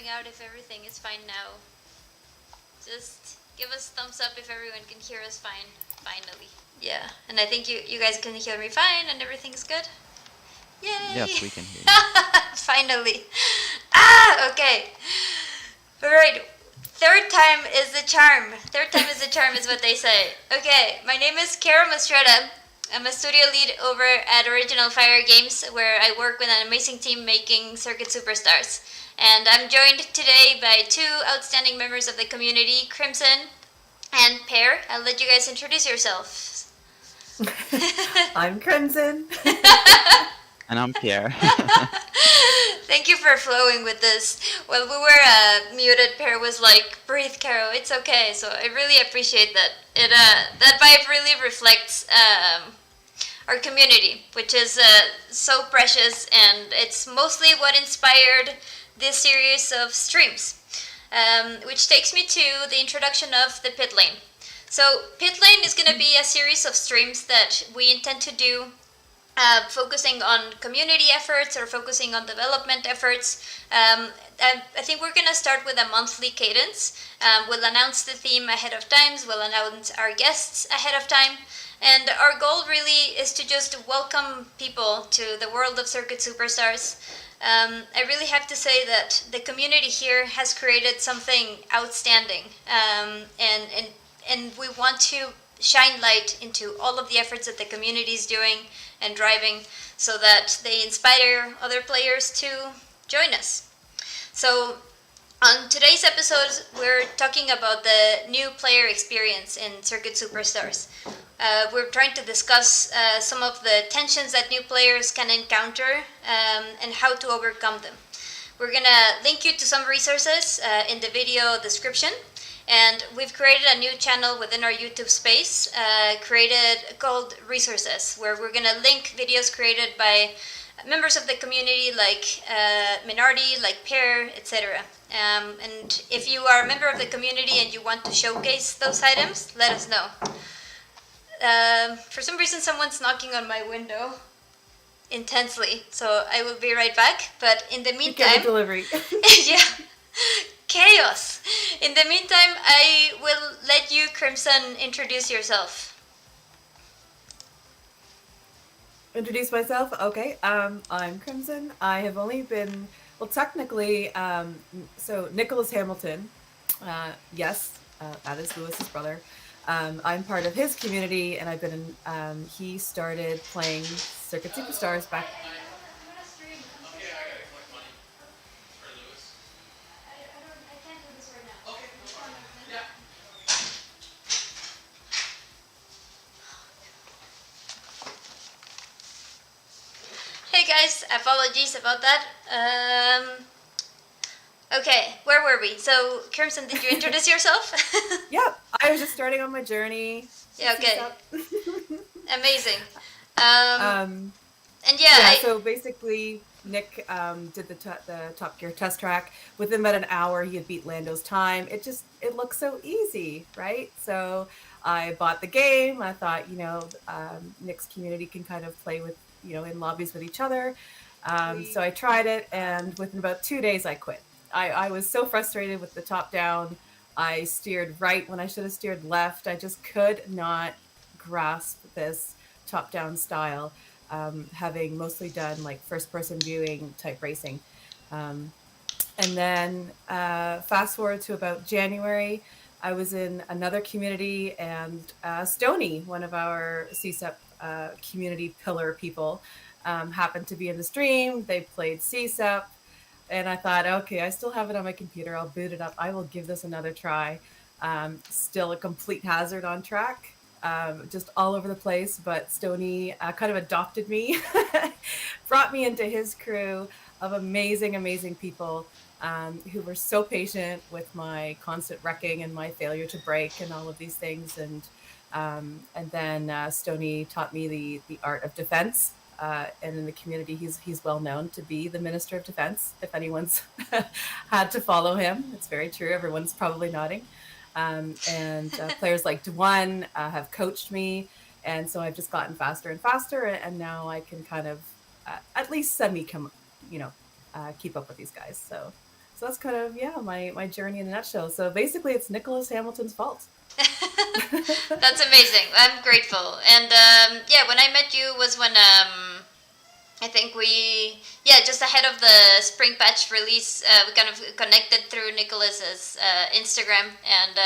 figuring out if everything is fine now. Just give us thumbs up if everyone can hear us fine, finally. Yeah, and I think you guys can hear me fine and everything's good. Yay! Yes, we can hear you. Finally. Okay. Alright. Third time is the charm. Third time is the charm is what they say. Okay, my name is Caro. I'm a studio lead over at Original Fire Games, where I work with an amazing team making Circuit Superstars. And I'm joined today by two outstanding members of the community, Crymsun and Pear. I'll let you guys introduce yourselves. I'm Crymsun. And I'm Pierre. Thank you for flowing with this. While we were muted, Pear was like, "Breathe, Caro, it's okay." So I really appreciate that. That vibe really reflects our community, which is so precious, and it's mostly what inspired this series of streams. Which takes me to the introduction of the Pit Lane. So Pit Lane is going to be a series of streams that we intend to do focusing on community efforts or focusing on development efforts. I think we're going to start with a monthly cadence. We'll announce the theme ahead of time. We'll announce our guests ahead of time. And our goal really is to just welcome people to the world of Circuit Superstars. I really have to say that the community here has created something outstanding. And we want to shine light into all of the efforts that the community is doing and driving so that they inspire other players to join us. So on today's episode, we're talking about the new player experience in Circuit Superstars. We're trying to discuss some of the tensions that new players can encounter and how to overcome them. We're going to link you to some resources in the video description. And we've created a new channel within our YouTube space called Resources, where we're going to link videos created by members of the community like Minardi, like Pear, etc. And if you are a member of the community and you want to showcase those items, let us know. For some reason, someone's knocking on my window intensely, so I will be right back. But in the meantime... Get a delivery. Yeah. Chaos. In the meantime, I will let you, Crymsun, introduce yourself. Introduce myself? Okay. I'm Crymsun. I have only been, well, technically, so Nicholas Hamilton, yes, that is Lewis's brother. I'm part of his community, and I've been in, he started playing Circuit Superstars back... Hey guys, apologies about that. Okay, where were we? So, Crymsun, did you introduce yourself? Yeah, I was just starting on my journey. Yeah, okay. Amazing. And yeah, so basically, Nick did the Top Gear test track. Within about an hour, he had beat Lando's time. It looked so easy, right? So I bought the game. I thought, Nick's community can kind of play with, in lobbies with each other. So I tried it, and within about 2 days, I quit. I was so frustrated with the top down. I steered right when I should have steered left. I just could not grasp this top down style, having mostly done like first person viewing type racing. And then fast forward to about January, I was in another community, and Stony, one of our CSEP community pillar people, happened to be in the stream. They played CSEP, and I thought, okay, I still have it on my computer. I'll boot it up. I will give this another try. Still a complete hazard on track, just all over the place. But Stony kind of adopted me, brought me into his crew of amazing, amazing people who were so patient with my constant wrecking and my failure to brake and all of these things. And then Stony taught me the art of defense. And in the community, he's well known to be the Minister of Defense. If anyone's had to follow him, it's very true. Everyone's probably nodding. And players like D1 have coached me, and so I've just gotten faster and faster. And now I can kind of at least keep up with these guys. So So that's kind of my journey in a nutshell. So basically, it's Nicholas Hamilton's fault. That's amazing. I'm grateful. And yeah, when I met you was when I think just ahead of the spring patch release, we kind of connected through Nicholas's Instagram, and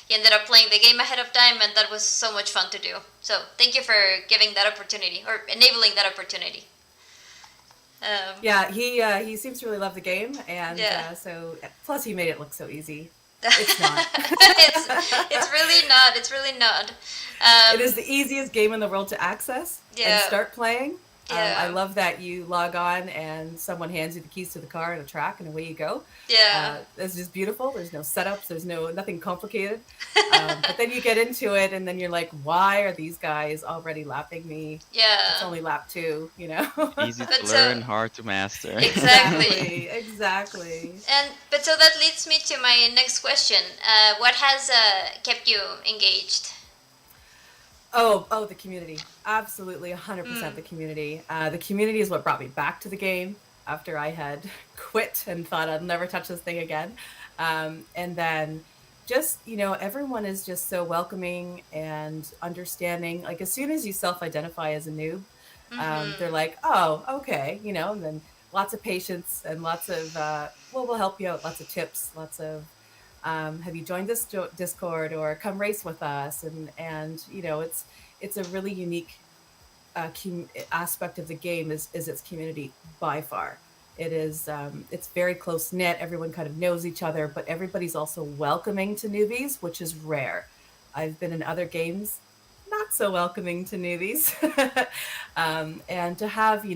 he ended up playing the game ahead of time, and that was so much fun to do. So thank you for giving that opportunity, or enabling that opportunity. Yeah, he seems to really love the game, and Yeah. so plus he made it look so easy. It's not. It's really not. It's really not. It is the easiest game in the world to access and Yeah. start playing. Yeah. I love that you log on and someone hands you the keys to the car and a track, and away you go. Yeah. It's just beautiful. There's no setups. There's nothing complicated. But then you get into it, and then you're like, why are these guys already lapping me? Yeah. It's only lap 2, you know. Easy But to so- learn, hard to master. Exactly. Exactly. But so that leads me to my next question. What has kept you engaged? Oh, the community. Absolutely, 100% the community. The community is what brought me back to the game after I had quit and thought I'd never touch this thing again. And then just, everyone is just so welcoming and understanding. Like, as soon as you self-identify as a noob, they're like, oh, okay, and then lots of patience and lots of, we'll help you out, lots of tips, lots of, have you joined this Discord, or come race with us? And it's a really unique aspect of the game is its community by far. It is it's very close knit. Everyone kind of knows each other, but everybody's also welcoming to newbies, which is rare. I've been in other games not so welcoming to newbies, and to have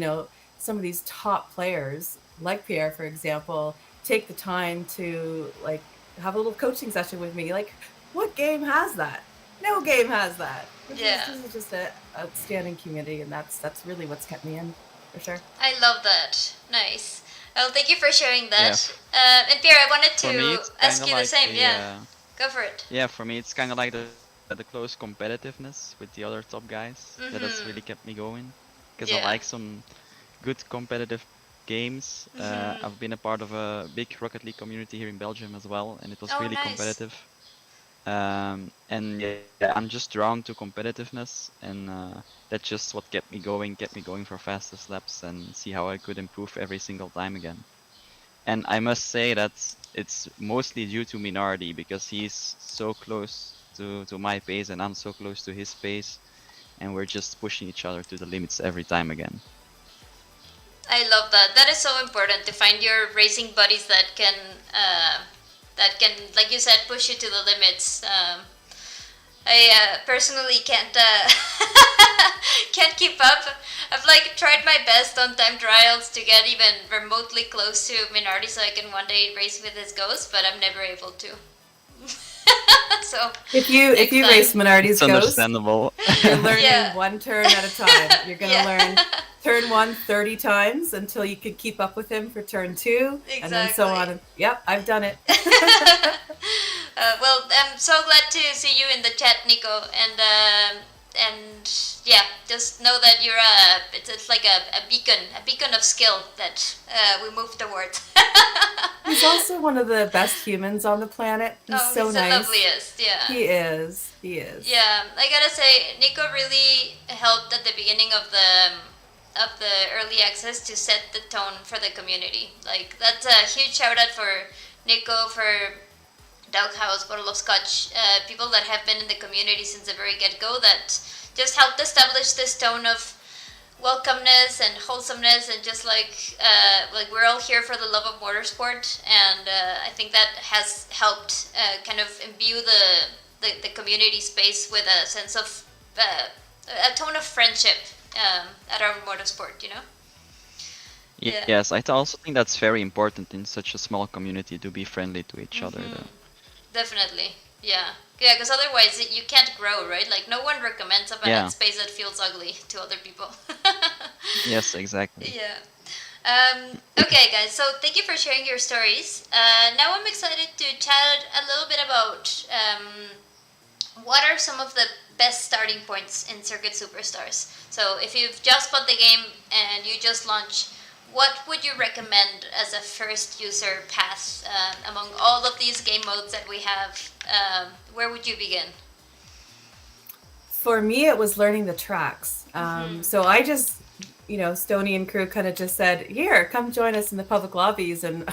some of these top players like Pierre, for example, take the time to like have a little coaching session with me. Like, what game has that? No game has that. This is just a outstanding community, and that's really what's kept me in, for sure. I love that. Nice. Well, thank you for sharing that. Yeah. And Pierre, I wanted For me, to it's ask kinda you the like same. Yeah, go for it. yeah, for me, it's kind of like the close competitiveness with the other top guys that has really kept me going. Because I Yeah. like some good competitive games. I've been a part of a big Rocket League community here in Belgium as well, and it was Oh, really nice. competitive. And yeah, I'm just drawn to competitiveness, and that's just what kept me going for fastest laps and see how I could improve every single time again. And I must say that it's mostly due to Minardi, because he's so close to my pace and I'm so close to his pace, and we're just pushing each other to the limits every time again. I love that. That is so important to find your racing buddies that can, like you said, push you to the limits. I personally can't can't keep up. I've like tried my best on time trials to get even remotely close to Minardi so I can one day race with his ghost, but I'm never able to. So if you time. race Minardi's It's ghost, understandable. you're learning Yeah. one turn at a time. You're gonna learn turn 1 30 times until you can keep up with him for turn 2, and then so Exactly. on. Yep, I've done it. Well, I'm so glad to see you in the chat, Nico, and yeah, just know that you're it's like a beacon of skill that we move towards. He's also one of the best humans on the planet. He's so he's nice. the loveliest, yeah. He is. Yeah, I gotta say, Nico really helped at the beginning of the early access to set the tone for the community. Like, that's a huge shout out for Nico, for Doghouse, Bottle of Scotch, people that have been in the community since the very get-go that just helped establish this tone of welcomeness and wholesomeness, and just like we're all here for the love of motorsport, and I think that has helped kind of imbue the community space with a sense of a tone of friendship at our motorsport, you know? Yeah. Yes, I also think that's very important in such a small community, to be friendly to each other. Though. Definitely, yeah, because otherwise you can't grow, right? Like, no one recommends a bad space that feels ugly to other people. Yes, exactly. Yeah. Okay, guys, so thank you for sharing your stories. Now I'm excited to chat a little bit about what are some of the best starting points in Circuit Superstars. So if you've just bought the game and you just launched, what would you recommend as a first user path among all of these game modes that we have? Where would you begin? For me, it was learning the tracks. So I just, Stony and crew kind of just said, "Here, come join us in the public lobbies," and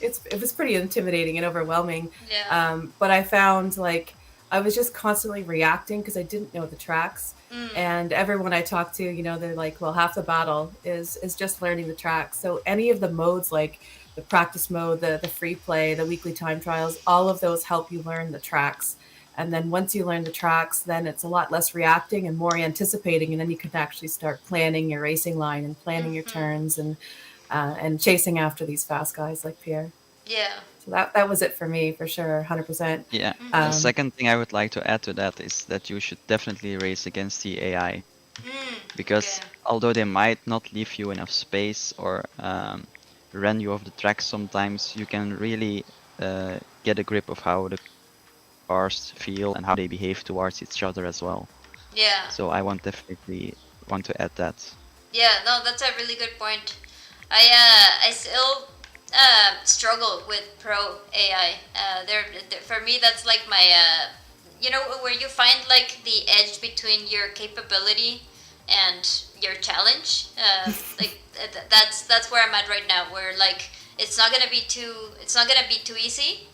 it was pretty intimidating and overwhelming. Yeah. But I found like I was just constantly reacting because I didn't know the tracks. And everyone I talked to, they're like, "Well, half the battle is just learning the tracks." So any of the modes, like the practice mode, the free play, the weekly time trials, all of those help you learn the tracks. And then once you learn the tracks, then it's a lot less reacting and more anticipating, and then you can actually start planning your racing line and planning your turns and chasing after these fast guys like Pierre. Yeah. So that was it for me, for sure, 100%. Yeah. The second thing I would like to add to that is that you should definitely race against the AI, because although they might not leave you enough space or run you off the track sometimes, you can really get a grip of how the cars feel and how they behave towards each other as well. Yeah. So I definitely want to add that. Yeah, no, that's a really good point. I still struggle with pro AI. For me, that's like my where you find like the edge between your capability and your challenge. That's where I'm at right now. Where like it's not gonna be too easy.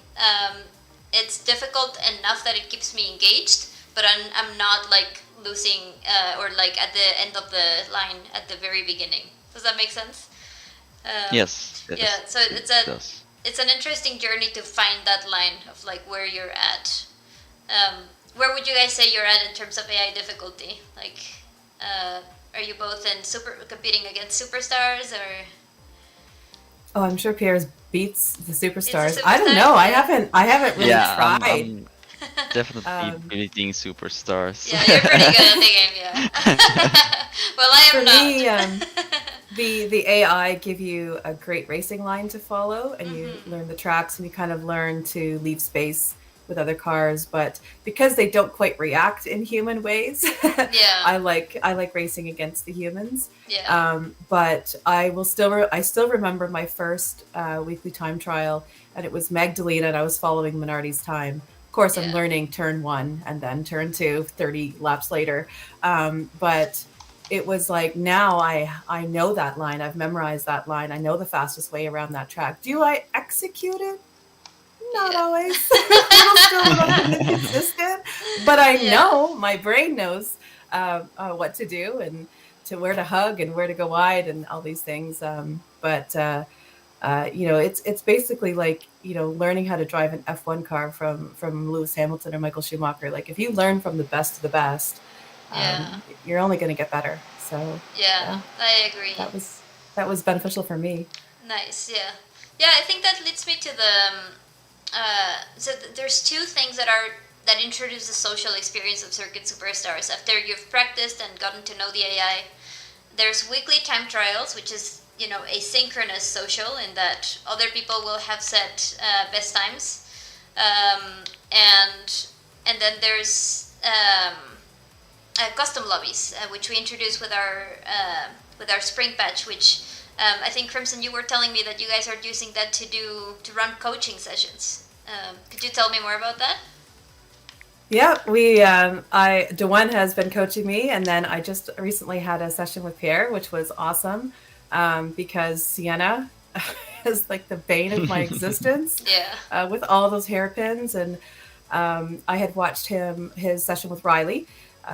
It's difficult enough that it keeps me engaged, but I'm not like losing or like at the end of the line at the very beginning. Does that make sense? Yes. Yeah. So it's an interesting journey to find that line of like where you're at. Where would you guys say you're at in terms of AI difficulty? Like, are you both in competing against superstars or? Oh, I'm sure Pierre's beats the superstars. Superstars, I don't know. I haven't really tried. I'm definitely beating superstars. Yeah, you're pretty good at the game, yeah. Well, I am not. For me, the AI give you a great racing line to follow, and you learn the tracks, and you kind of learn to leave space with other cars. But because they don't quite react in human ways, I like racing against the humans. Yeah. But I still remember my first weekly time trial, and it was Magdalena, and I was following Minardi's time. Of course, I'm learning turn 1 and then turn 2 30 laps later. But it was like, now I know that line. I've memorized that line. I know the fastest way around that track. Do I execute it? Not always. Still a little inconsistent, but I know, my brain knows what to do and to where to hug and where to go wide and all these things. It's basically like, learning how to drive an F1 car from Lewis Hamilton or Michael Schumacher. Like, if you learn from the best of the best, you're only going to get better. So yeah, I agree. That was beneficial for me. Nice. Yeah. I think that leads me to the there's two things that introduce the social experience of Circuit Superstars after you've practiced and gotten to know the AI. There's weekly time trials, which is asynchronous social in that other people will have set best times, and then there's custom lobbies, which we introduced with our spring patch, which I think Crymsun, you were telling me that you guys are using that to run coaching sessions. Could you tell me more about that? Yeah, Dewan has been coaching me, and then I just recently had a session with Pierre, which was awesome, because Sienna is like the bane of my existence. With all those hairpins, and I had watched his session with Riley,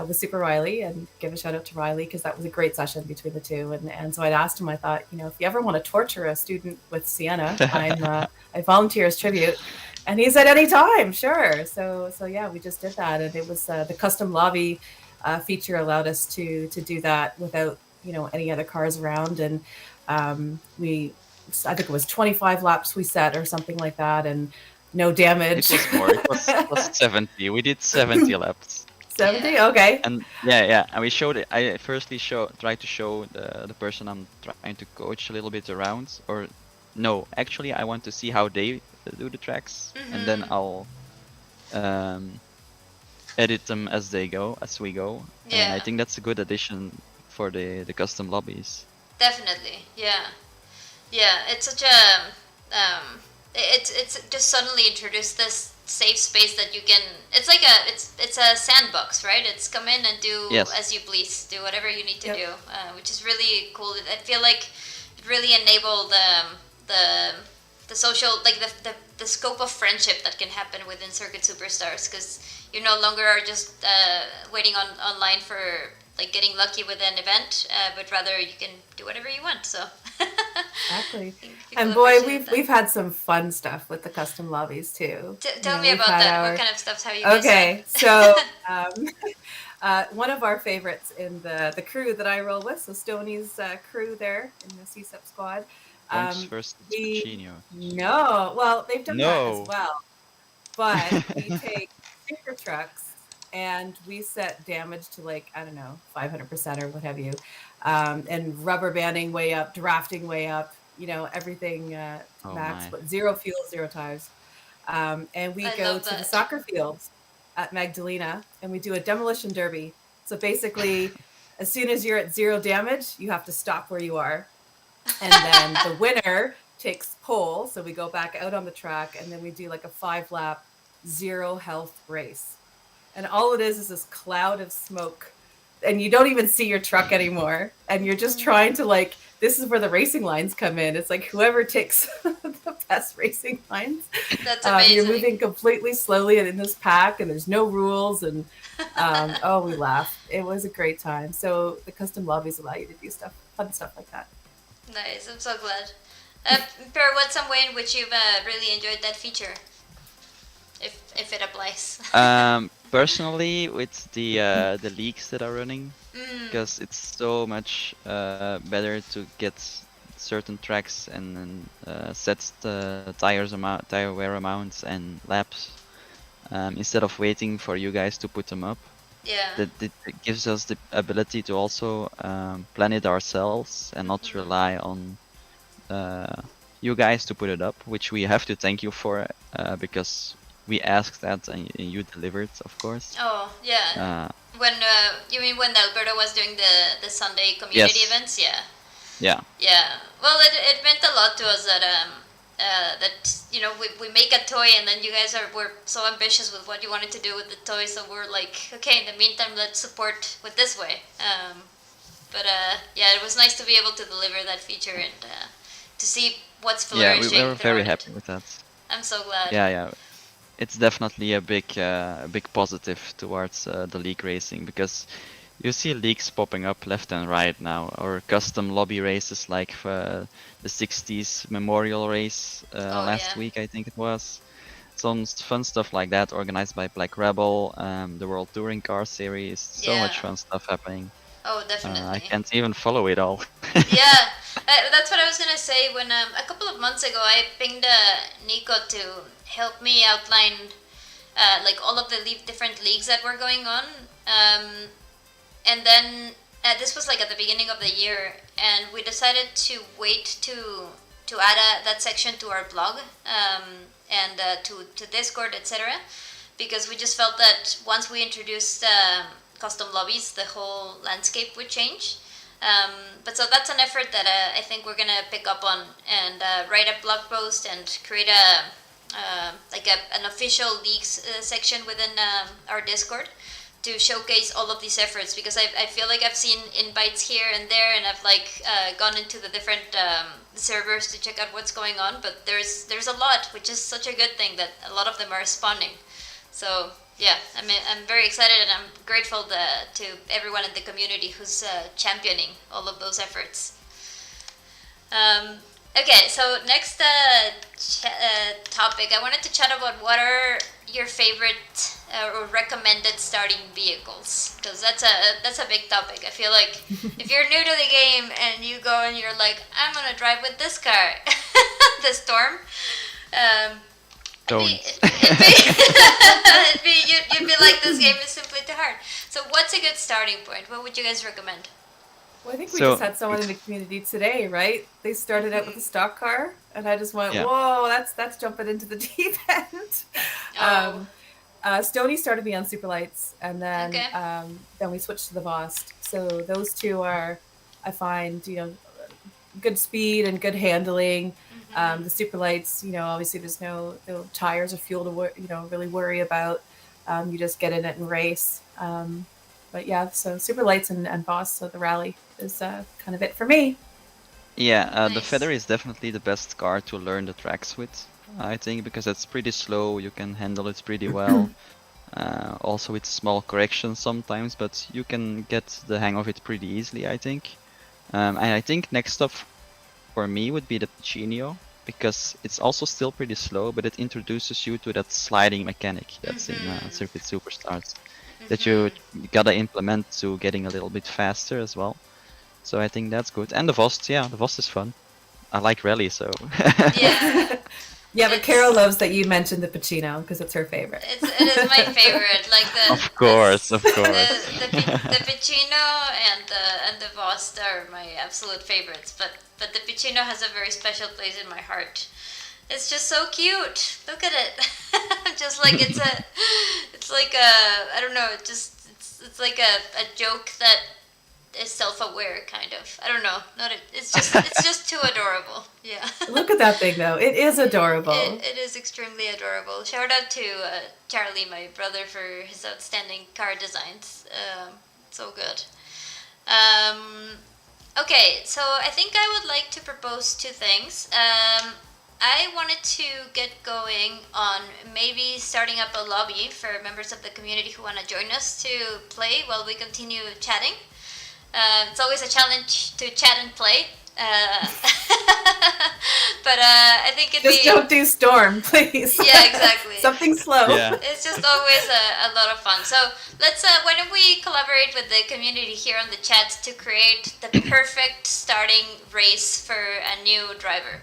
with Super Riley, and give a shout out to Riley because that was a great session between the two. And so I'd asked him, I thought, if you ever want to torture a student with Sienna, I volunteer as tribute. And he said, anytime, sure. So yeah, we just did that. And it was the custom lobby feature allowed us to do that without, any other cars around. And I think it was 25 laps we set or something like that. And no damage. It was more. It was 70. We did 70 laps. 70? Okay. And and we showed it. I firstly tried to show the person I'm trying to coach a little bit around. Or no, actually I want to see how they do the tracks, and then I'll edit them as we go. And I think that's a good addition for the custom lobbies. Definitely, yeah. Yeah, it's such a it's just suddenly introduced this safe space that you can. It's like it's a sandbox, right? It's come in and do Yes. as you please, do whatever you need to Yep. do, which is really cool. I feel like it really enabled the the social, like the scope of friendship that can happen within Circuit Superstars, because you no longer are just waiting online for like getting lucky with an event, but rather you can do whatever you want. So Exactly. people And boy, appreciate that. we've had some fun stuff with the custom lobbies too. Tell me We've about had that. What our kind of stuff have you guys done? okay. So um, one of our favorites in the crew that I roll with, so Stoney's crew there in the CSEP squad. Donks versus We Pachinko. no, well, they've done that as No. well, but we take sticker trucks and we set damage to like I don't know 500% or what have you, and rubber banding way up, drafting way up, everything to Oh max, my. but zero fuel, zero tires. And we I go love to the that. soccer fields at Magdalena and we do a demolition derby. So basically, as soon as you're at zero damage, you have to stop where you are. And then the winner takes pole. So we go back out on the track and then we do like a 5-lap, zero health race. And all it is this cloud of smoke. And you don't even see your truck anymore. And you're just trying to like, this is where the racing lines come in. It's like whoever takes the best racing lines. That's You're amazing. moving completely slowly and in this pack, and there's no rules. And oh, we laugh. It was a great time. So the custom lobbies allow you to do fun stuff like that. Nice. I'm so glad. Per, what's some way in which you've really enjoyed that feature, if it applies? Personally, with the leagues that are running, Mm. because it's so much better to get certain tracks and then set the tire wear amounts and laps instead of waiting for you guys to put them up. Yeah. That it gives us the ability to also plan it ourselves and not rely on you guys to put it up, which we have to thank you for because we asked that and you delivered, of course. Oh, yeah. When you mean when Alberto was doing the Sunday community Yes. events? Yeah. Yeah. Yeah. Well, it meant a lot to us that that we make a toy and then you guys were so ambitious with what you wanted to do with the toy, so we're like, okay, in the meantime, let's support with this way. But yeah, it was nice to be able to deliver that feature and to see what's Yeah, flourishing. we were very throughout happy it. with that. I'm so glad. Yeah. It's definitely a big positive towards the league racing, because you see leagues popping up left and right now, or custom lobby races like the 60s memorial race last yeah. week, I think it was. Some fun stuff like that organized by Black Rebel, the World Touring Car Series. So much Yeah. fun stuff happening. Oh, definitely. I can't even follow it all. Yeah, that's what I was gonna say. When a couple of months ago, I pinged Nico to help me outline like all of the different leagues that were going on, and then this was like at the beginning of the year, and we decided to wait to add that section to our blog and to Discord, etc. Because we just felt that once we introduced custom lobbies, the whole landscape would change. But so that's an effort that I think we're gonna pick up on and write a blog post and create an official leagues section within our Discord to showcase all of these efforts, because I feel like I've seen invites here and there, and I've like gone into the different servers to check out what's going on, but there's a lot, which is such a good thing that a lot of them are responding. So yeah, I'm very excited, and I'm grateful to everyone in the community who's championing all of those efforts. Okay, so next topic, I wanted to chat about what are your favorite or recommended starting vehicles, because that's a big topic. I feel like if you're new to the game and you go and you're like, I'm gonna drive with this car, the Storm. Don't. You'd be like, this game is simply too hard. So what's a good starting point? What would you guys recommend? Well, I think we just had someone in the community today, right? They started out with a stock car, and I just went, Yeah. "Whoa, that's jumping into the deep end." Stoney started me on Superlights, and then then we switched to the Vost. So those two are, I find, good speed and good handling. Mhm. The super lights, obviously there's no tires or fuel to really worry about. You just get in it and race. But yeah, so super lights and boss, so the rally is kind of it for me. Yeah, the Nice. Feather is definitely the best car to learn the tracks with, I think, because it's pretty slow, you can handle it pretty well. Also with small corrections sometimes, but you can get the hang of it pretty easily, I think. And I think next up for me would be the Pachinio, because it's also still pretty slow, but it introduces you to that sliding mechanic that's in Mhm. Circuit Superstars that you Mhm. gotta implement to getting a little bit faster as well. So I think that's good. And the Vost, yeah, the Vost is fun. I like rally, so. Yeah. Yeah, but Carol It's loves that you mentioned the Pacino because it's her favorite. it is my favorite. Like Of course, of course. the Picino and the Vost are my absolute favorites. But the Picino has a very special place in my heart. It's just so cute. Look at it. Just like it's like a, I don't know. It's like a joke that is self-aware, kind of. I don't know. Not it's just too adorable. Yeah. Look at that thing, though. It is adorable. It is extremely adorable. Shout out to Charlie, my brother, for his outstanding car designs. So good. Um, okay, so I think I would like to propose two things. I wanted to get going on maybe starting up a lobby for members of the community who want to join us to play while we continue chatting. It's always a challenge to chat and play. Uh, but I think it'd Just be, don't do Storm, please. yeah, exactly. Something slow. Yeah. It's just always a lot of fun. So let's why don't we collaborate with the community here on the chat to create the perfect starting race for a new driver.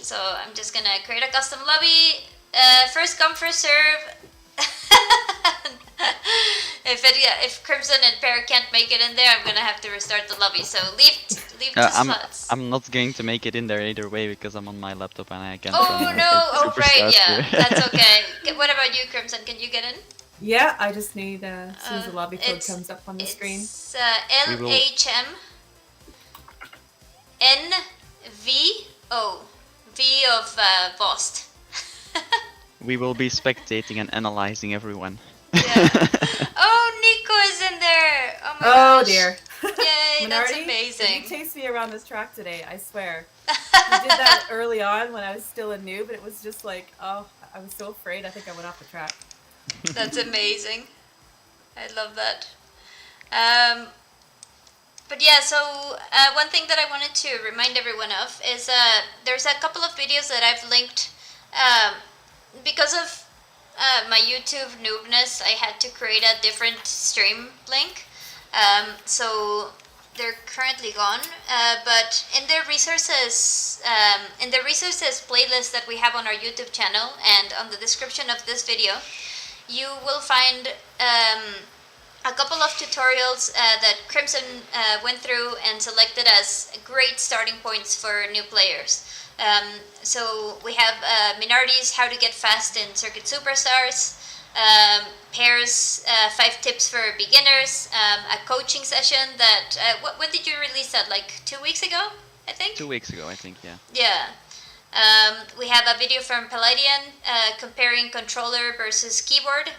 So I'm just gonna create a custom lobby. First come, first serve. If Crymsun and Pear can't make it in there, I'm gonna have to restart the lobby. So leave two slots. I'm not going to make it in there either way because I'm on my laptop and I can't Oh run no! Oh right, Superstars yeah, here. that's okay. What about you, Crymsun? Can you get in? Yeah, I just need as soon as the lobby code It's comes up on the screen. it's We will LHMNVO. V of Vost. we will be spectating and analyzing everyone. Yeah. Oh, Nico is in there. Oh my Oh gosh. dear. Yay, that's Minardi, amazing. you chased me around this track today, I swear. You did that early on when I was still a noob, and it was just like, oh, I was so afraid. I think I went off the track. That's amazing. I love that. But yeah, so one thing that I wanted to remind everyone of is there's a couple of videos that I've linked. Because of my YouTube noobness, I had to create a different stream link. So they're currently gone. But in the resources playlist that we have on our YouTube channel and on the description of this video, you will find a couple of tutorials that Crymsun went through and selected as great starting points for new players. So we have Minardi's How to Get Fast in Circuit Superstars, Pear's 5 Tips for Beginners, a coaching session that, when did you release that? Like 2 weeks ago, I think? 2 weeks ago, I think, yeah. Yeah. We have a video from Palladian comparing controller versus keyboard.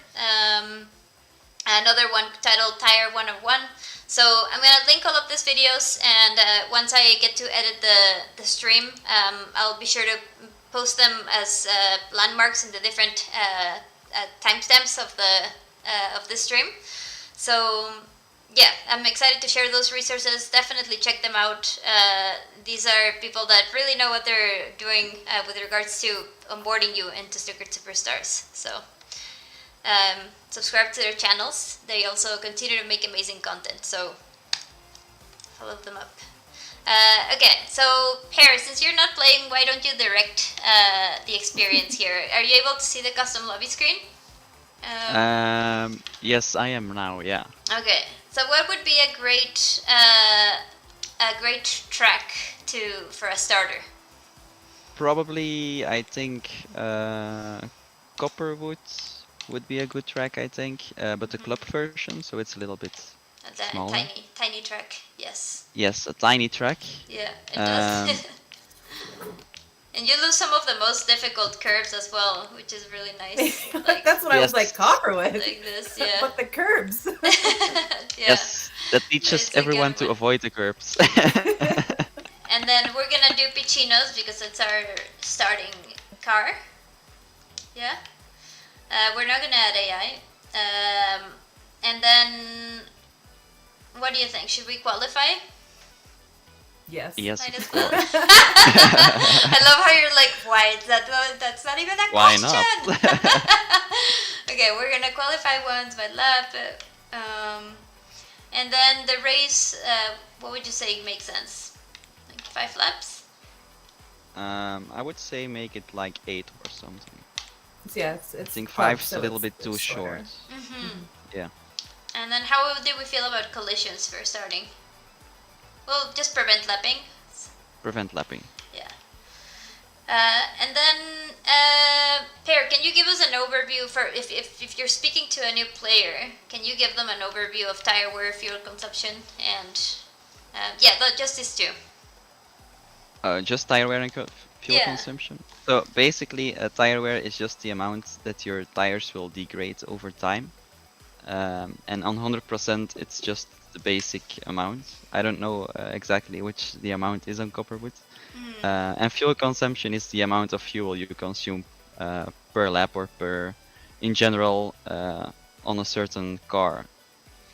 Another one titled Tire 101. So I'm gonna link all of these videos, and once I get to edit the stream, I'll be sure to post them as landmarks in the different timestamps of the stream. So yeah, I'm excited to share those resources. Definitely check them out. These are people that really know what they're doing with regards to onboarding you into Secret Superstars. So subscribe to their channels. They also continue to make amazing content, so follow them up. Okay, so Pear, since you're not playing, why don't you direct the experience here? Are you able to see the custom lobby screen? Yes, I am now, yeah. Okay, so what would be a great track for a starter? Probably, I think, Copperwood would be a good track, I think, but the club version, so it's a little bit Smaller. Tiny track. Yes. Yes, a tiny track. Yeah, it Um, does. And you lose some of the most difficult curves as well, which is really nice. Like That's what I was like, yes, Copperwood. like this, yeah. But the curbs. Yeah. yes, that teaches It's a good everyone to one. avoid the curbs. And then we're gonna do Pichinos because it's our starting car. Yeah. We're not gonna add AI. And then, what do you think? Should we qualify? Yes. Yes, Might of as well. course. I love how you're like, why is that? That's not even a Why question. not? Okay, we're gonna qualify once by lap, and then the race. What would you say makes sense? Like 5 laps? I would say make it like 8 or something. Yeah, I it's think club, 5's so a little it's- bit too it's shorter. short. Mm-hmm. Yeah. And then how did we feel about collisions for starting? Well, just prevent lapping. Prevent lapping. Yeah. And then, Per, can you give us an overview for if you're speaking to a new player? Can you give them an overview of tire wear, fuel consumption, and just these two? Just tire wear and fuel Yeah. consumption. So basically, tire wear is just the amount that your tires will degrade over time. And on 100%, it's just the basic amount. I don't know exactly which the amount is on Copperwood. And fuel consumption is the amount of fuel you consume per lap or in general, on a certain car.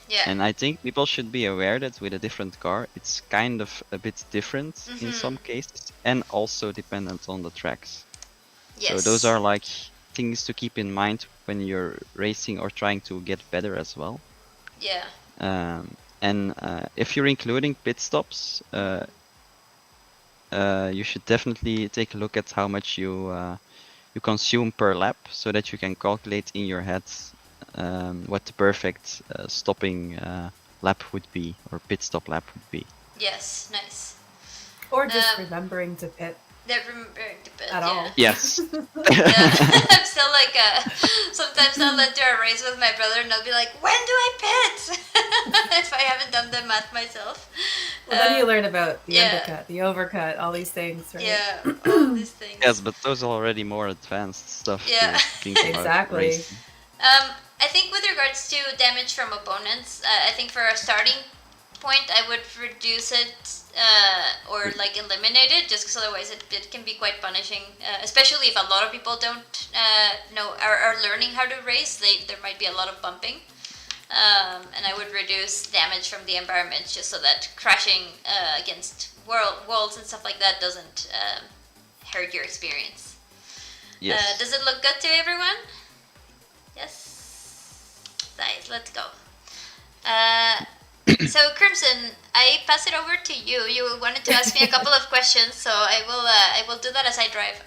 Yeah. And I think people should be aware that with a different car, it's kind of a bit different in some cases, and also dependent on the tracks. Yes. So those are like things to keep in mind when you're racing or trying to get better as well. Yeah. And if you're including pit stops, you should definitely take a look at how much you consume per lap, so that you can calculate in your head what the perfect stopping lap would be, or pit stop lap would be. Yes. Nice. Or just remembering to pit That remembering to pit at yeah. all. Yes. Yeah. I'm still like sometimes I'll enter a race with my brother and I'll be like, when do I pit? If I haven't done the math myself. Well, then you learn about the yeah. undercut, the overcut, all these things, right? Yeah, all these things. Yes, but those are already more advanced stuff Yeah. to think about. Exactly. Racing. I think with regards to damage from opponents, I think for a starting point, I would reduce it or like eliminate it, just because otherwise it can be quite punishing, especially if a lot of people don't are learning how to race. There might be a lot of bumping, and I would reduce damage from the environment just so that crashing against walls and stuff like that doesn't hurt your experience. Yes. Does it look good to everyone? Yes. Nice. Let's go. So Crymsun, I pass it over to you. You wanted to ask me a couple of questions, so I will do that as I drive.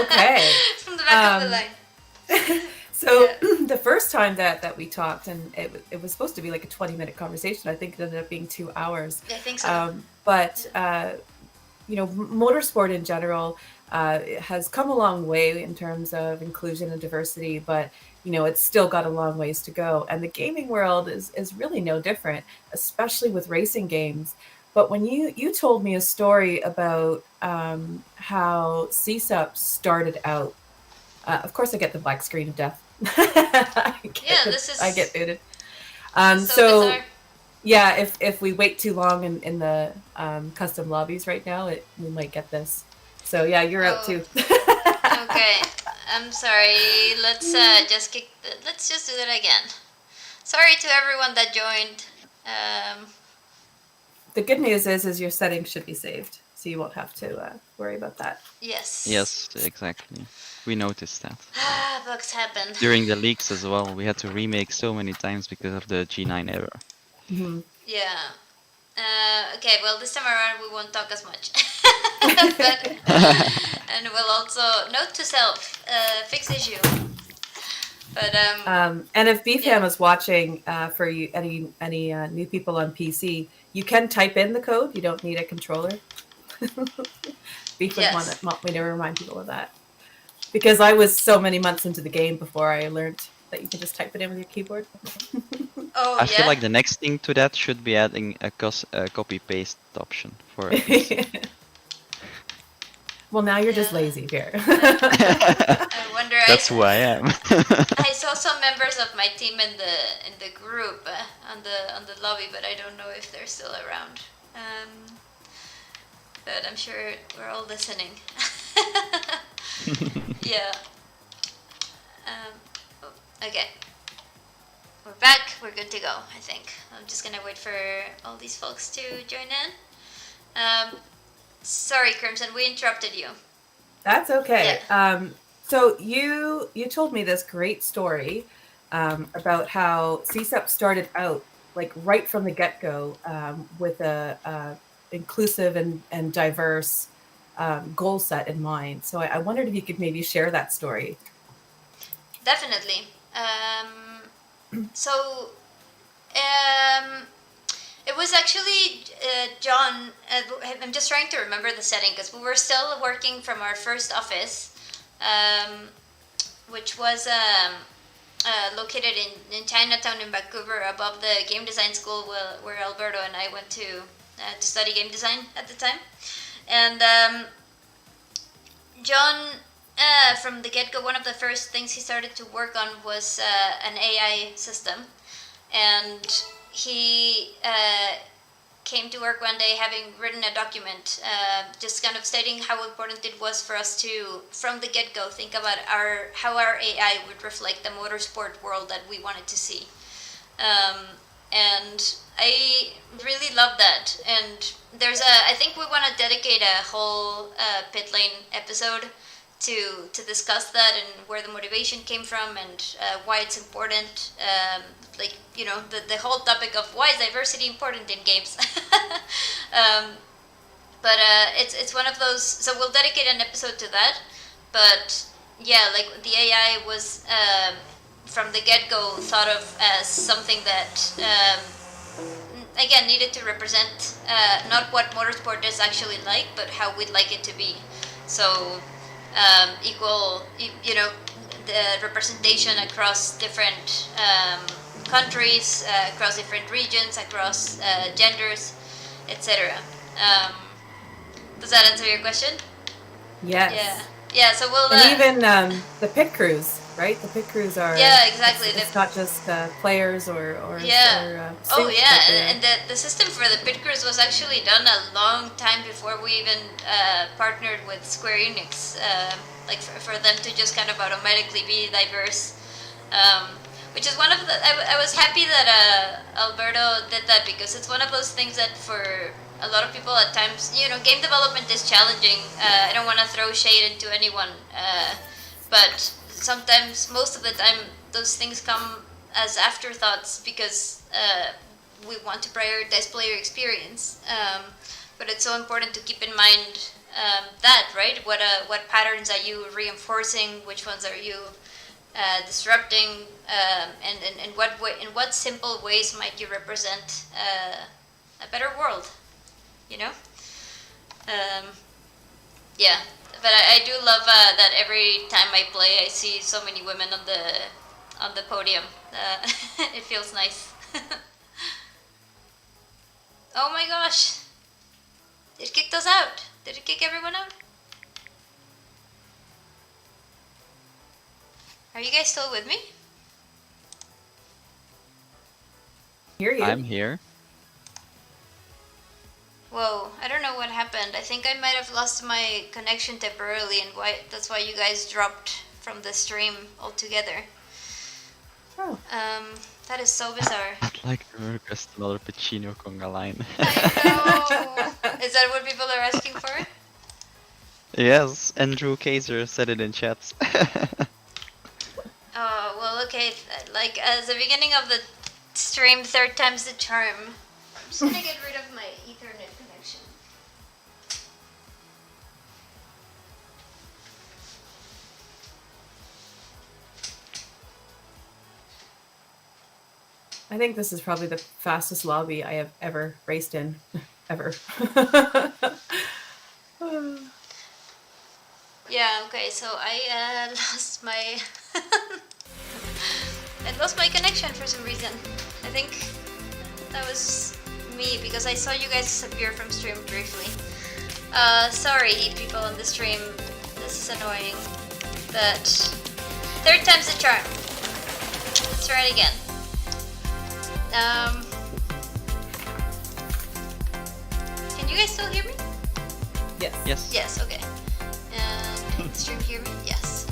Okay. From the back of the line. So Yeah. the first time that we talked, and it was supposed to be like a 20-minute conversation. I think it ended up being 2 hours. I think so. But motorsport in general has come a long way in terms of inclusion and diversity, but it's still got a long ways to go. And the gaming world is really no different, especially with racing games. But when you told me a story about how CSUP started out, of course I get the black screen of death. I get booted. So bizarre. yeah, if we wait too long in the custom lobbies right now, we might get this. So yeah, you're out too. Okay, I'm sorry. Let's just do that again. Sorry to everyone that joined. The good news is your settings should be saved, so you won't have to worry about that. Yes. Yes, exactly. We noticed that. Bugs happen. During the leaks as well, we had to remake so many times because of the G9 error. Mm-hmm. Yeah. Okay, well, this time around we won't talk as much. And we'll also, note to self, fix issue. But and if BFAM is watching, for you, any new people on PC, you can type in the code. You don't need a controller. Beef would want me to remind people of that, because I was so many months into the game before I learned that you can just type it in with your keyboard. Oh I feel yeah. like the next thing to that should be adding a copy-paste option for NPC. Well, now you're just Yeah. lazy, Bear. I wonder. That's who I am. I saw some members of my team in the group on the lobby, but I don't know if they're still around. But I'm sure we're all listening. Yeah. Okay. We're back. We're good to go, I think. I'm just gonna wait for all these folks to join in. Sorry, Crymsun, we interrupted you. That's okay. So you told me this great story about how CSEP started out like right from the get-go with a inclusive and diverse goal set in mind. So I wondered if you could maybe share that story. Definitely. It was actually John. I'm just trying to remember the setting because we were still working from our first office, which was located in Chinatown in Vancouver, above the game design school where Alberto and I went to study game design at the time. And John, from the get-go, one of the first things he started to work on was an AI system. And he came to work one day having written a document just kind of stating how important it was for us to, from the get-go, think about how our AI would reflect the motorsport world that we wanted to see. And I really love that. And I think we want to dedicate a whole Pit Lane episode to discuss that and where the motivation came from and why it's important. The whole topic of why is diversity important in games. But it's one of those. So we'll dedicate an episode to that. But yeah, like the AI was from the get-go thought of as something that again needed to represent not what motorsport is actually like, but how we'd like it to be. So equal, the representation across different countries, across different regions, across genders, etc. Does that answer your question? Yes. Yeah. So we'll and even the pit crews, right? The pit crews are exactly. It's not just players or suits, and the system for the pit crews was actually done a long time before we even partnered with Square Enix. For them to just kind of automatically be diverse. Which is one of the. I was happy that Alberto did that because it's one of those things that for a lot of people at times, game development is challenging. I don't want to throw shade into anyone, but sometimes, most of the time, those things come as afterthoughts because we want to prioritize player experience. But it's so important to keep in mind that, right? What patterns are you reinforcing? Which ones are you disrupting? And in what simple ways might you represent a better world? Yeah. But I do love that every time I play, I see so many women on the podium. It feels nice. Oh my gosh! It kicked us out. Did it kick everyone out? Are you guys still with me? Hear you. I'm here. Whoa, I don't know what happened. I think I might have lost my connection temporarily, and that's why you guys dropped from the stream altogether. Oh. That is so bizarre. I'd like to request another Pacino conga line. I know! Is that what people are asking for? Yes, Andrew Kaiser said it in chat. Oh, well, okay. Like, as the beginning of the stream, third time's the charm. I'm just gonna get rid of my Ethernet connection. I think this is probably the fastest lobby I have ever raced in, ever. Yeah, okay, so I lost my... I lost my connection for some reason. I think that was me because I saw you guys disappear from stream briefly. Sorry, people on the stream. This is annoying. But third time's the charm. Let's try it again. Can you guys still hear me? Yes. Yes. Yes, okay. Can the stream hear me? Yes.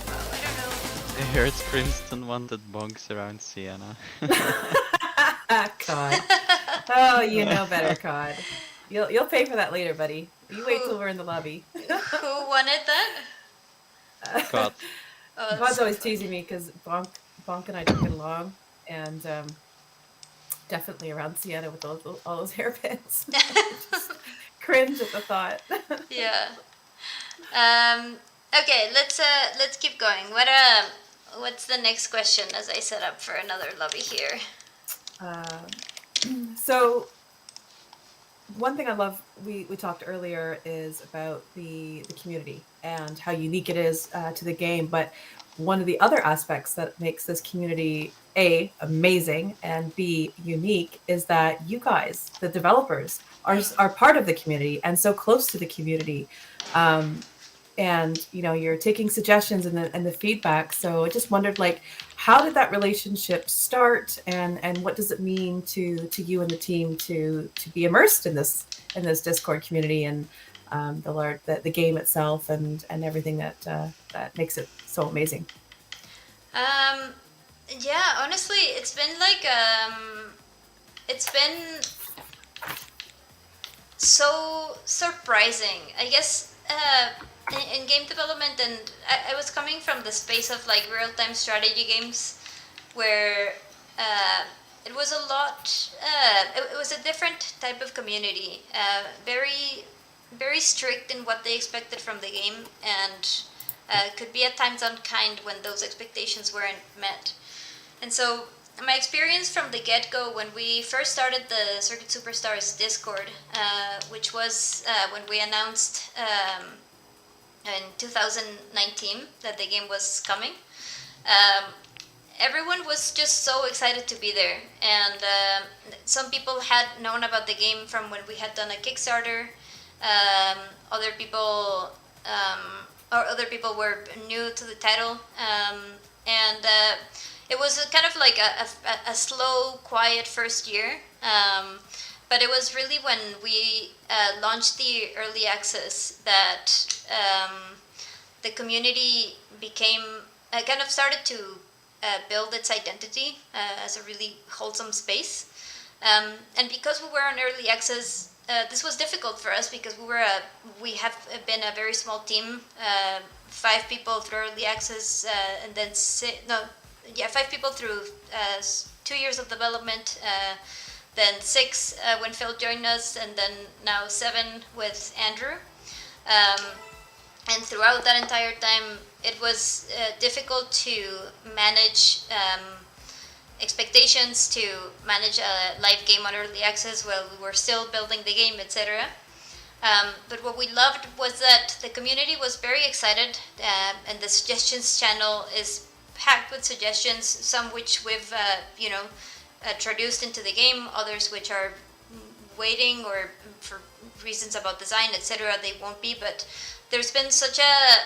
Oh, I don't know. I heard Crymsun wanted bonks around Sienna. COD. Oh, you know better, COD. You'll pay for that later, buddy. You wait till we're in the lobby. Who wanted that? God. Oh, that's COD's so always funny. teasing me because Bonk and I don't get along, and definitely around Sienna with all those hairpins. Just cringe at the thought. Yeah. Okay, let's keep going. What's the next question as I set up for another lobby here? So one thing I love, we talked earlier, is about the community and how unique it is to the game. But one of the other aspects that makes this community A, amazing, and B, unique is that you guys, the developers, are part of the community and so close to the community. And you're taking suggestions and the feedback. So I just wondered, like, how did that relationship start, and what does it mean to you and the team to be immersed in this Discord community and the game itself and everything that makes it so amazing? Yeah, honestly, it's been like it's been so surprising. I guess in game development, and I was coming from the space of like real-time strategy games, where it was a lot. It was a different type of community, very very strict in what they expected from the game, and could be at times unkind when those expectations weren't met. And so my experience from the get-go, when we first started the Circuit Superstars Discord, which was when we announced in 2019 that the game was coming, everyone was just so excited to be there. And some people had known about the game from when we had done a Kickstarter. Other people were new to the title, and it was kind of like a slow, quiet first year. But it was really when we launched the early access that the community became kind of started to build its identity as a really wholesome space. And because we were on early access, this was difficult for us because we have been a very small team, 5 people through early access, and then 5 people through 2 years of development, then 6 when Phil joined us, and then now 7 with Andrew. And throughout that entire time, it was difficult to manage expectations, to manage a live game on early access while we were still building the game, etc. But what we loved was that the community was very excited, and the suggestions channel is packed with suggestions, some which we've introduced into the game, others which are waiting or for reasons about design, etc. they won't be. But there's been such a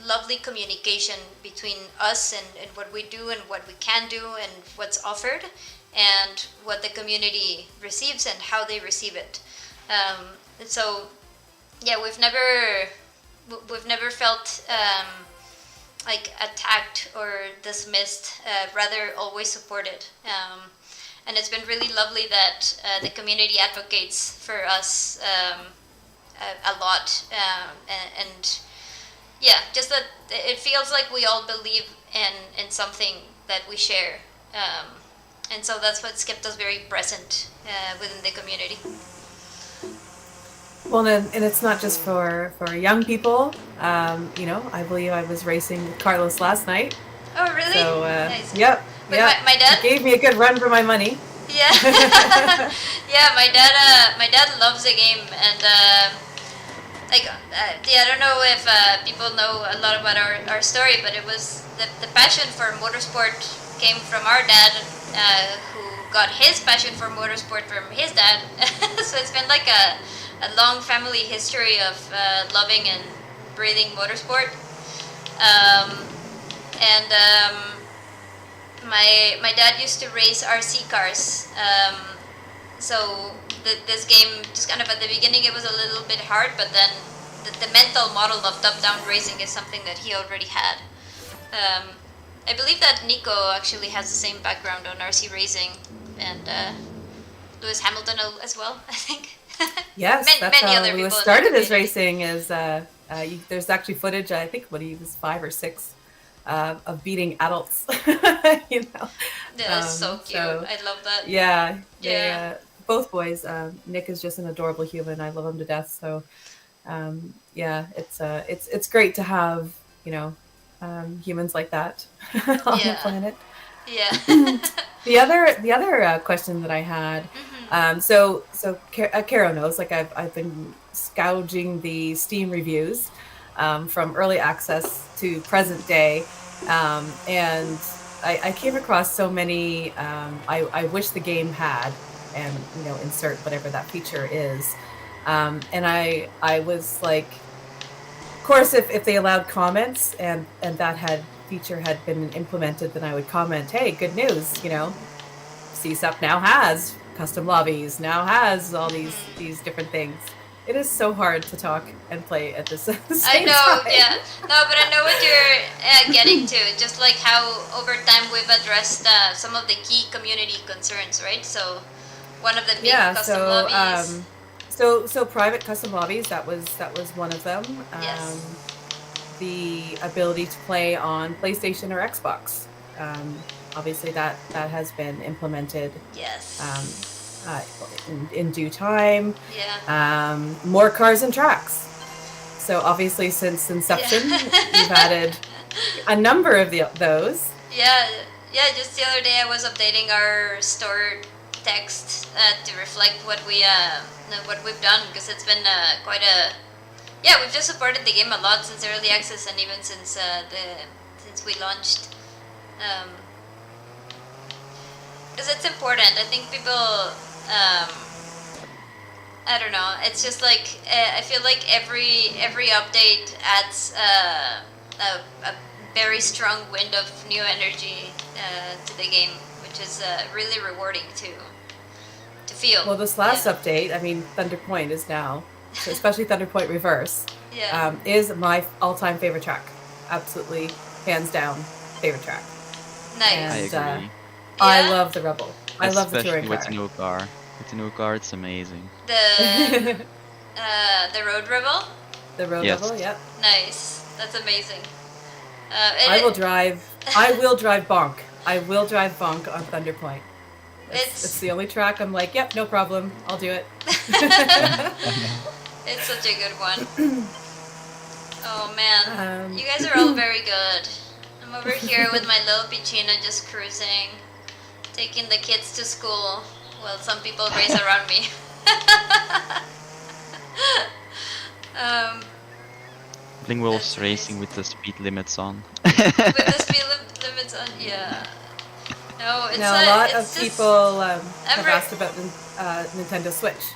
lovely communication between us and what we do and what we can do and what's offered and what the community receives and how they receive it. And so yeah, we've never felt like attacked or dismissed, rather always supported. And it's been really lovely that the community advocates for us a lot, and yeah, just that it feels like we all believe in something that we share, and so that's what's kept us very present within the community. Well, and it's not just for young people. I believe I was racing with Carlos last night. Oh, really? So, nice. Yep. With Yep. my dad? He gave me a good run for my money. Yeah. Yeah, my dad loves the game, and like I don't know if people know a lot about our story, but it was the passion for motorsport came from our dad, who got his passion for motorsport from his dad. So it's been like a long family history of loving and breathing motorsport. And my dad used to race RC cars. So this game, just kind of at the beginning, it was a little bit hard, but then the mental model of top-down racing is something that he already had. I believe that Nico actually has the same background on RC racing, and Lewis Hamilton as well, I think. Yes, that's many how other Lewis people in the started his community. racing. There's actually footage, I think, when he was 5 or 6, of beating adults. you know. That's so cute. So I love that. yeah, they Yeah. both boys. Nick is just an adorable human. I love him to death. So yeah, it's great to have humans like that on the Yeah. planet. Yeah. The other question that I had, Mhm. Caro knows, like I've been scourging the Steam reviews from early access to present day, and I came across so many. I wish the game had, and insert whatever that feature is, and I was like, of course, if they allowed comments and that feature had been implemented, then I would comment, hey, good news, CSUP now has custom lobbies, now has all these different things. It is so hard to talk and play at the I same know, time. yeah. No, but I know what you're getting to. Just like how over time we've addressed some of the key community concerns, right? So one of the big Yeah, custom lobbies. so private custom lobbies, that was one of them. Yes. The ability to play on PlayStation or Xbox. Obviously, that has been implemented Yes. in due time. Yeah. More cars and tracks. So obviously, since inception, we've added a number of those. Yeah, yeah. Just the other day, I was updating our store text to reflect what we've done, because it's been quite a. Yeah, we've just supported the game a lot since early access, and even since we launched. Because it's important. I think people. I don't know. It's just like I feel like every update adds a very strong wind of new energy to the game, which is really rewarding to feel. Well, this last update, I mean, Thunder Point is now, especially Thunder Point Reverse, Yeah. is my all-time favorite track. Absolutely, hands down, favorite track. Nice. And I agree. I Yeah. love the Rebel. I love the touring Especially with car. the new car. With the new car, it's amazing. The Road Rebel. The Road Yes. Rebel, yep. Nice. That's amazing. I will drive Bonk. I will drive Bonk on Thunder Point. It's the only track I'm like, yep, no problem. I'll do it. It's such a good one. Oh man, you guys are Um, all very good. I'm over here with my little Pichina just cruising, taking the kids to school while some people race around me. um, Blingwolf's That's racing amazing. with the speed limits on. with the speed limits on, yeah. No, it's Now, a lot it's of just, people have every- asked about the Nintendo Switch.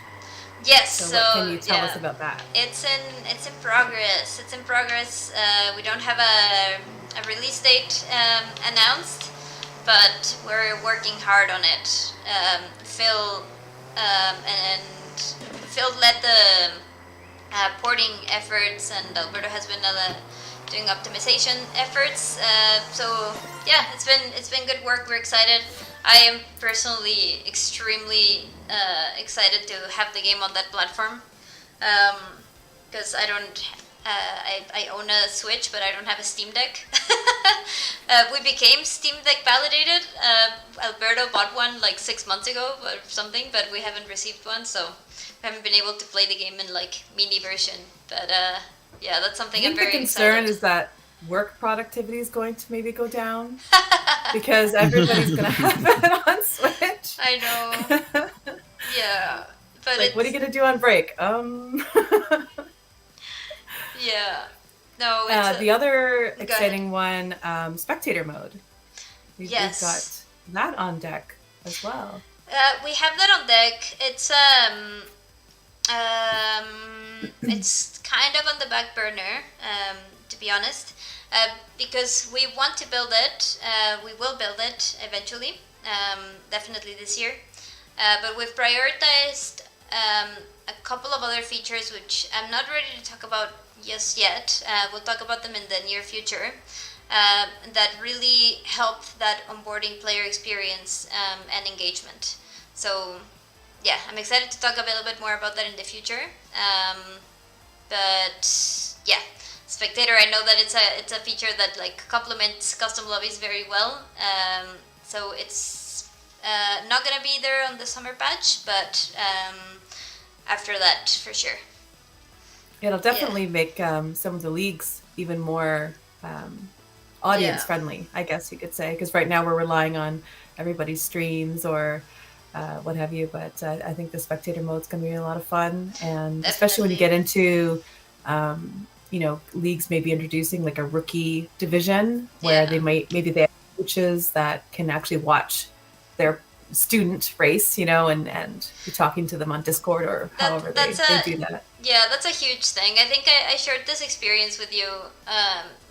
Yes, So, what can you tell yeah. us about that? It's in progress. It's in progress. We don't have a release date announced, but we're working hard on it. Phil and Phil led the porting efforts, and Alberto has been doing optimization efforts. So yeah, it's been good work. We're excited. I am personally extremely excited to have the game on that platform, because I don't. I own a Switch, but I don't have a Steam Deck. We became Steam Deck validated. Alberto bought one like 6 months ago or something, but we haven't received one, so we haven't been able to play the game in like mini version. But yeah, that's I something think I'm the very concern excited. is that work productivity is going to maybe go down because everybody's going to have it on Switch. I know. Yeah, but Like, what are you going to do on break? Yeah. No, it's The other Go ahead. exciting one, Spectator Mode. We've got Yes. that on deck as well. We have that on deck. It's kind of on the back burner, to be honest, because we want to build it. We will build it eventually, definitely this year. But we've prioritized a couple of other features which I'm not ready to talk about just yet. We'll talk about them in the near future. That really help that onboarding player experience and engagement. So, yeah, I'm excited to talk a little bit more about that in the future. But yeah, Spectator, I know that it's a feature that like complements custom lobbies very well. So it's not gonna be there on the summer patch, but after that for sure. It'll definitely make some of the leagues even more audience friendly, I guess you could say, because right now we're relying on everybody's streams or what have you. But I think the spectator mode's going to be a lot of fun, and especially when you get into leagues maybe introducing like a rookie division where they maybe they have coaches that can actually watch their student race, and be talking to them on Discord or however they do that. Yeah, that's a huge thing. I think I shared this experience with you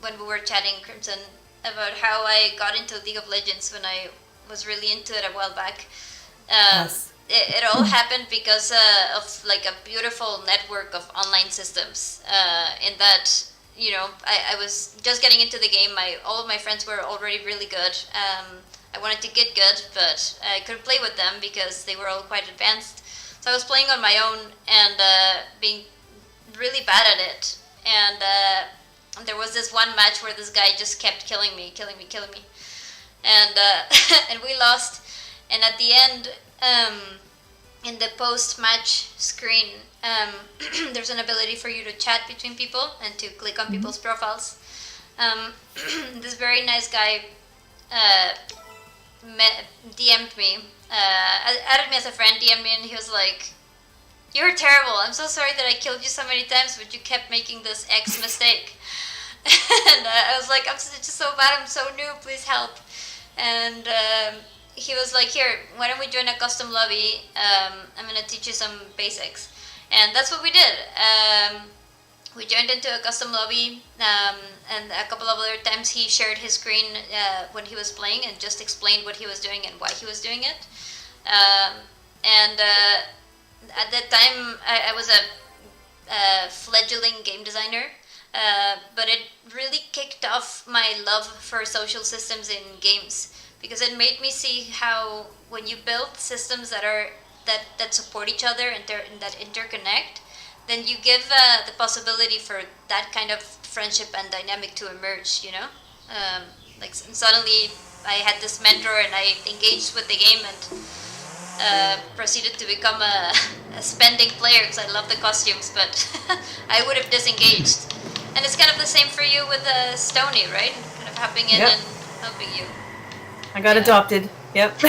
when we were chatting, Crymsun, about how I got into League of Legends when I was really into it a while back. Yes. It all happened because of like a beautiful network of online systems. In that, I was just getting into the game. All of my friends were already really good. I wanted to get good, but I couldn't play with them because they were all quite advanced. So I was playing on my own and being really bad at it. And there was this one match where this guy just kept killing me. And and we lost. And at the end, in the post-match screen, there's an ability for you to chat between people and to click on people's profiles. This very nice guy DM'd me, added me as a friend, DM'd me, and he was like, "You're terrible. I'm so sorry that I killed you so many times, but you kept making this X mistake." And I was like, "I'm just so bad. I'm so new. Please help." And he was like, "Here, why don't we join a custom lobby? I'm gonna teach you some basics." And that's what we did. We joined into a custom lobby, and a couple of other times he shared his screen when he was playing and just explained what he was doing and why he was doing it. And at that time, I was a fledgling game designer, but it really kicked off my love for social systems in games, because it made me see how when you build systems that support each other and that interconnect, then you give the possibility for that kind of friendship and dynamic to emerge, like suddenly I had this mentor and I engaged with the game and proceeded to become a spending player because I love the costumes, but I would have disengaged. And it's kind of the same for you with Stony, right? Kind of hopping in and helping you. I got adopted. Yep.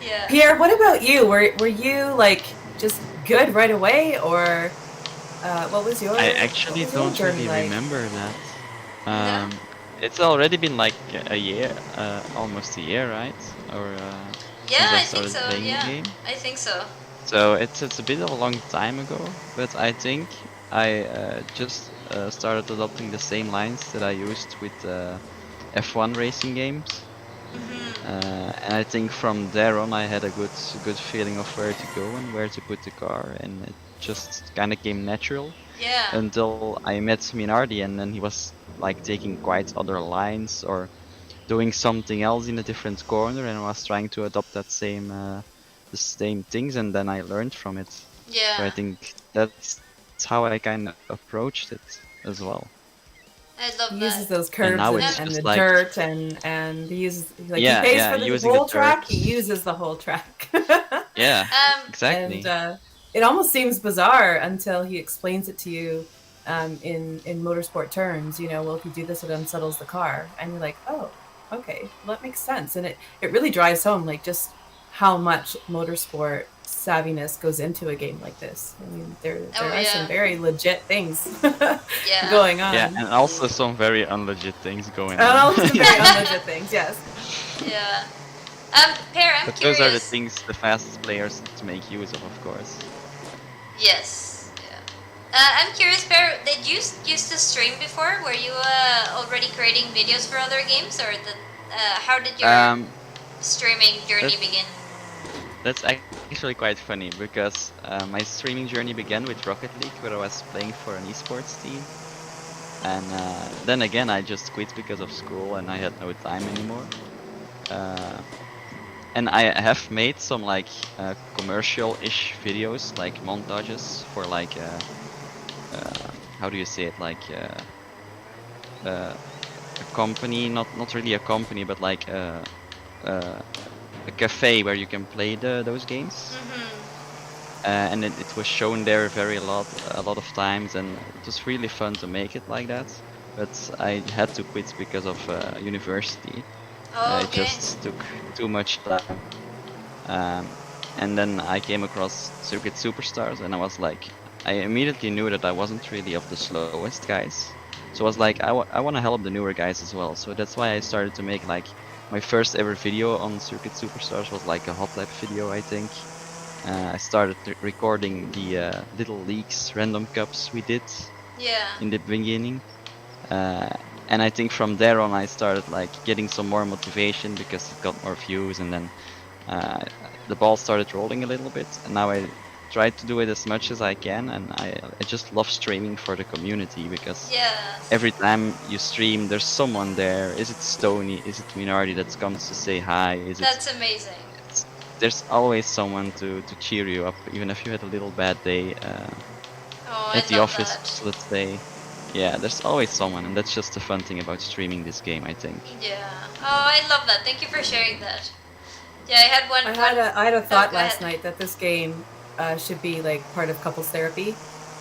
Yeah. Pierre, what about you? Were you like just good right away, or what was your? I actually don't really remember that. It's already been like a year, almost a year, right? Or yeah, I think so. Yeah, the game. I think so. So it's a bit of a long time ago, but I think I just started adopting the same lines that I used with F1 racing games. And I think from there on I had a good feeling of where to go and where to put the car, and it just kind of came natural. Yeah. Until I met Minardi, and then he was like taking quite other lines or doing something else in a different corner, and I was trying to adopt that the same things, and then I learned from it. Yeah. So I think that's how I kind of approached it as well. I love he that. uses those curves and the like, dirt and he uses he pays for the whole track. He uses the whole track. Yeah, exactly. And it almost seems bizarre until he explains it to you in motorsport terms. Well, if you do this, it unsettles the car, and you're like, oh, okay, well, that makes sense. And it really drives home like just how much motorsports savviness goes into a game like this. I mean, there Oh, are some yeah. very legit things Yeah. going on. Yeah, and also some very unlegit things going And on. also some very unlegit things, yes. Yeah. Pear, I'm But curious. those are the things the fastest players to make use of course. Yes. Yeah. I'm curious, Pear, did you used to stream before? Were you already creating videos for other games, or how did your streaming journey That's, begin? that's actually quite funny because my streaming journey began with Rocket League, where I was playing for an esports team. And then again, I just quit because of school and I had no time anymore. And I have made some like commercial-ish videos, like montages for like how do you say it, like a company, not really a company, but like a cafe where you can play those games. And it was shown there a lot of times, and it was really fun to make it like that. But I had to quit because of university. Oh, It okay. just took too much time. And then I came across Circuit Superstars, and I was like, I immediately knew that I wasn't really of the slowest guys. So I was like, I want to help the newer guys as well. So that's why I started to make like my first ever video on Circuit Superstars was like a hot lap video, I think. I started recording the little leagues, random cups we did in the beginning. And I think from there on I started like getting some more motivation because it got more views, and then the ball started rolling a little bit, and now I try to do it as much as I can, and I just love streaming for the community because every time you stream there's someone there. Is it Stony? Is it Minardi that comes to say hi? That's amazing. There's always someone to cheer you up, even if you had a little bad day at the office, that. let's say. Yeah, there's always someone, and that's just the fun thing about streaming this game, I think. Yeah. Oh, I love that. Thank you for sharing that. Yeah, I had one. I had a thought go last ahead. night that this game should be like part of couples therapy.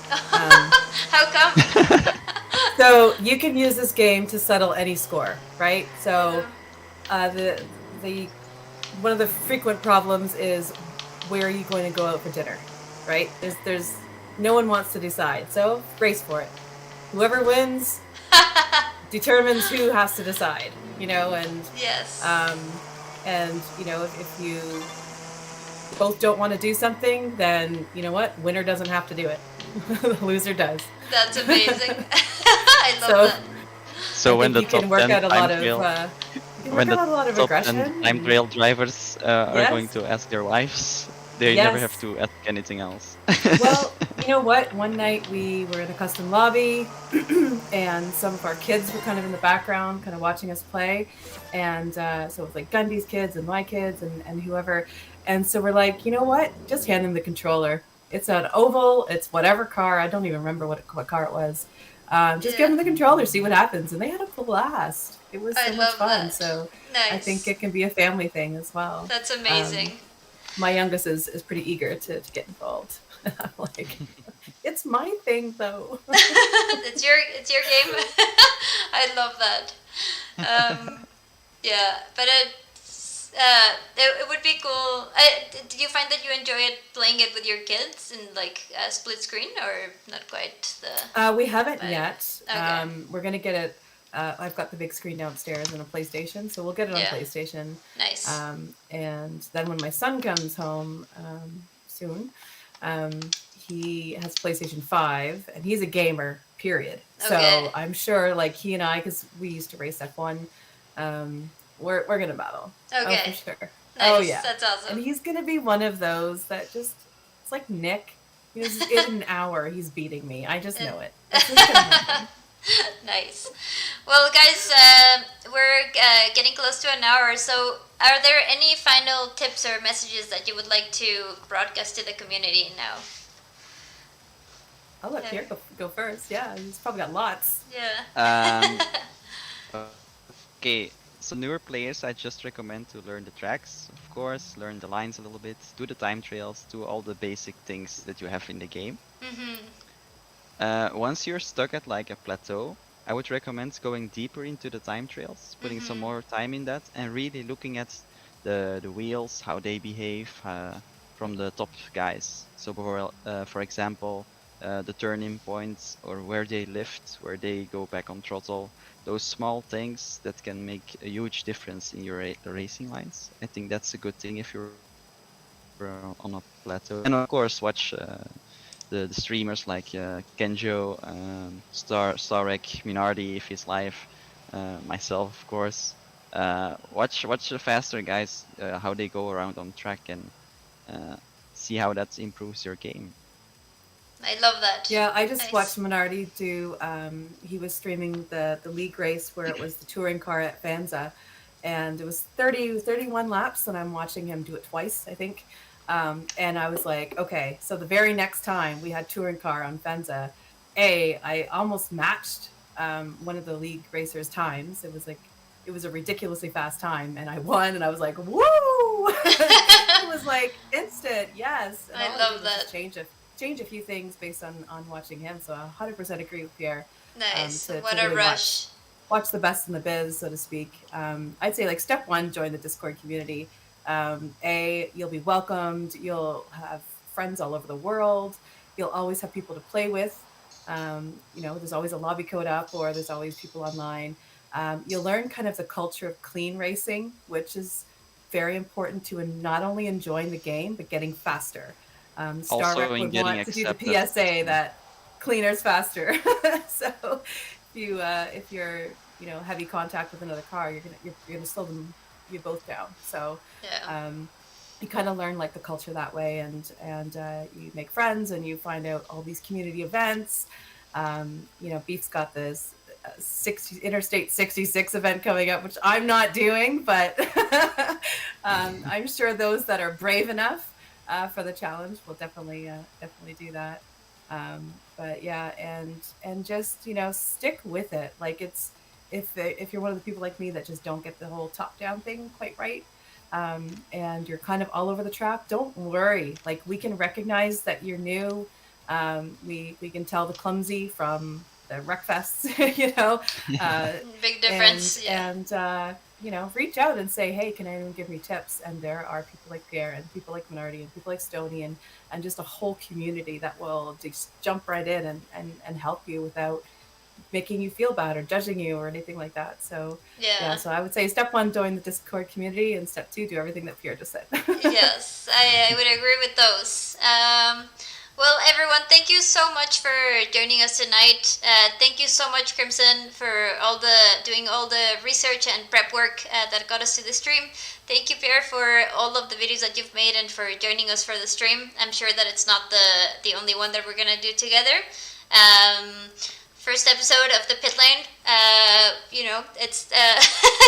How come? So you can use this game to settle any score, right? So the one of the frequent problems is where are you going to go out for dinner, right? There's no one wants to decide, so race for it. Whoever wins determines who has to decide, you know, and Yes. And you know, if you both don't want to do something, then you know what, winner doesn't have to do it. The loser does. That's amazing. I love that. So when the you can work out a lot of aggression. Time trail drivers are Yes. going to ask their wives, they never have to ask anything else. Well, you know what? One night we were in a custom lobby, and some of our kids were kind of in the background, kind of watching us play. And so it was like Gundy's kids and my kids and whoever. And so we're like, you know what? Just hand them the controller. It's an oval. It's whatever car. I don't even remember what car it was. Just give them the controller, see what happens. And they had a blast. It was so much fun. That. So nice. I think it can be a family thing as well. That's amazing. My youngest is pretty eager to get involved. I'm like, it's my thing though. it's your game. I love that. Yeah, but it would be cool. Do you find that you enjoy it playing it with your kids in like split screen, or not quite the? We haven't yet. Okay. We're gonna get it. I've got the big screen downstairs and a PlayStation, so we'll get it on PlayStation. Nice. And then when my son comes home soon, he has PlayStation 5, and he's a gamer, period. Okay. So I'm sure, like, he and I, because we used to race F1, we're gonna battle. Okay. Oh, for sure. Nice. Oh yeah. That's awesome. And he's gonna be one of those that just, it's like Nick. You know, in an hour he's beating me. I just know it. It's just gonna happen. Nice. Well, guys, we're getting close to an hour. So, are there any final tips or messages that you would like to broadcast to the community now? I'll let Pierre go first. Yeah, he's probably got lots. Yeah. Okay, so newer players, I just recommend to learn the tracks, of course, learn the lines a little bit, do the time trails, do all the basic things that you have in the game. Once you're stuck at like a plateau, I would recommend going deeper into the time trails, putting some more time in that, and really looking at the wheels, how they behave, from the top guys. So for example, the turning points or where they lift, where they go back on throttle, those small things that can make a huge difference in your racing lines. I think that's a good thing if you're on a plateau. And of course, watch the streamers like Kenjo, Starek, Minardi if he's live, myself of course. Watch the faster guys, how they go around on track, and see how that improves your game. I love that. Yeah, I just Nice. watched Minardi do. He was streaming the league race where it was the touring car at Vanza, and it was 31 laps, and I'm watching him do it twice, I think. And I was like, okay, so the very next time we had touring car on Vanza, I almost matched one of the league racers' times. It was a ridiculously fast time, and I won, and I was like, woo! It was like instant, yes. And I all I love did was just that. change a few things based on watching him. So I 100% agree with Pierre. Nice. To What a really rush. watch the best in the biz, so to speak. I'd say like step one, join the Discord community. You'll be welcomed. You'll have friends all over the world. You'll always have people to play with. There's always a lobby code up, or there's always people online. You'll learn kind of the culture of clean racing, which is very important to not only enjoying the game, but getting faster. Also Starrec in would getting want to do the accepted. PSA that cleaner's faster. So if you're heavy contact with another car, you're gonna slow them you both down. So Yeah. you kind of learn like the culture that way, and you make friends, and you find out all these community events. Beef's got this Interstate 66 event coming up, which I'm not doing, but I'm sure those that are brave enough for the challenge will definitely do that. But yeah, and just stick with it. Like if you're one of the people like me that just don't get the whole top down thing quite right, and you're kind of all over the track, don't worry. Like, we can recognize that you're new. We can tell the clumsy from the Wreckfests, Big difference. and reach out and say, hey, can anyone give me tips? And there are people like Pierre and people like Minardi and people like Stoney and just a whole community that will just jump right in and help you without making you feel bad or judging you or anything like that. So Yeah. so I would say step one, join the Discord community, and step two, do everything that Pierre just said. Yes, I would agree with those. Well, everyone, thank you so much for joining us tonight. Thank you so much, Crymsun, for doing all the research and prep work that got us to the stream. Thank you, Pierre, for all of the videos that you've made and for joining us for the stream. I'm sure that it's not the only one that we're gonna do together. First episode of the Pit Lane. It's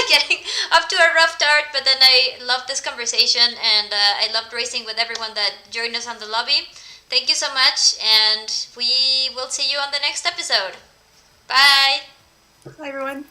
getting up to a rough start, but then I loved this conversation, and I loved racing with everyone that joined us on the lobby. Thank you so much, and we will see you on the next episode. Bye! Hi, everyone.